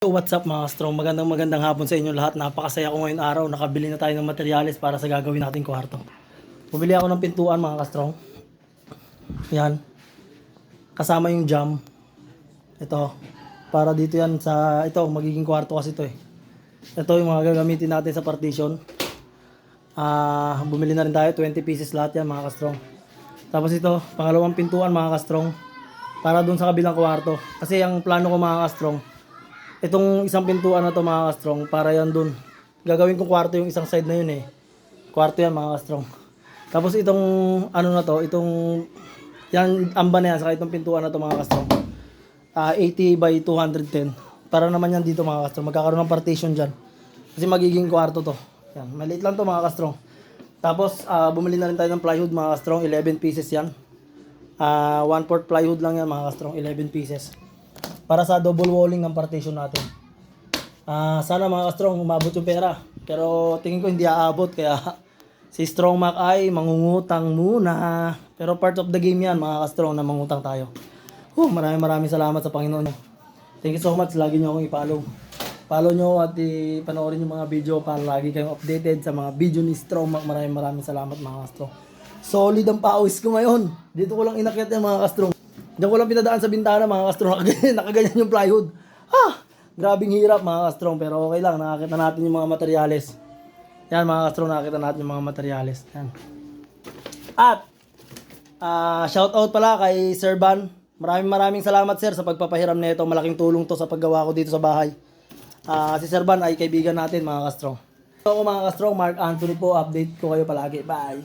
So what's up mga strong, magandang hapon sa inyo lahat. Napakasaya ko ngayon araw, nakabili na tayo ng materyales para sa gagawin nating kwarto. Bumili ako ng pintuan mga strong. Yan. Kasama yung jam. Ito. Para dito yan sa, ito magiging kwarto kasi ito eh. Ito yung mga gagamitin natin sa partition. Bumili na rin tayo, 20 pieces lahat yan mga strong. Tapos ito, pangalawang pintuan mga strong. Para dun sa kabilang kwarto. Kasi ang plano ko mga strong, itong isang pintuan na to mga ka-strong, para yan dun. Gagawin kong kwarto yung isang side na yun eh. Kwarto yan mga ka-strong. Tapos itong ano na to, itong yan amba na yan, saka itong pintuan na to mga ka-strong. 80 by 210. Para naman yan dito mga ka-strong. Magkakaroon ng partition dyan. Kasi magiging kwarto to. Yan, maliit lang to mga ka-strong. Tapos bumili na rin tayo ng plywood mga ka-strong, 11 pieces yan. 1/4 plywood lang yan mga ka-strong, 11 pieces. Para sa double walling ng partition natin. Sana mga ka-strong umabot yung pera. Pero tingin ko hindi aabot, kaya si Strong Mac ay mangungutang muna. Pero part of the game yan mga ka-strong na mangutang tayo. Maraming salamat sa Panginoon. Thank you so much. Lagi nyo akong i-follow. Follow nyo at panoorin yung mga video para lagi kayong updated sa mga video ni Strong Mac. Maraming salamat mga ka-strong. Solid ang pawis ko ngayon. Dito ko lang inakyat yan mga ka-strong. Diyan ko lang pinadaan sa bintana mga ka-strong. Nakaganyan yung plywood. Grabing hirap mga ka-strong. Pero okay lang. Nakakita natin yung mga materyales. Yan mga ka-strong. Nakakita natin yung mga materyales. Yan. At shout out pala kay Sir Van. Maraming salamat sir sa pagpapahiram nito. Malaking tulong to sa paggawa ko dito sa bahay. Si Sir Van ay kaibigan natin mga ka-strong. So ako mga ka-strong, Mark Anthony po. Update ko kayo palagi. Bye.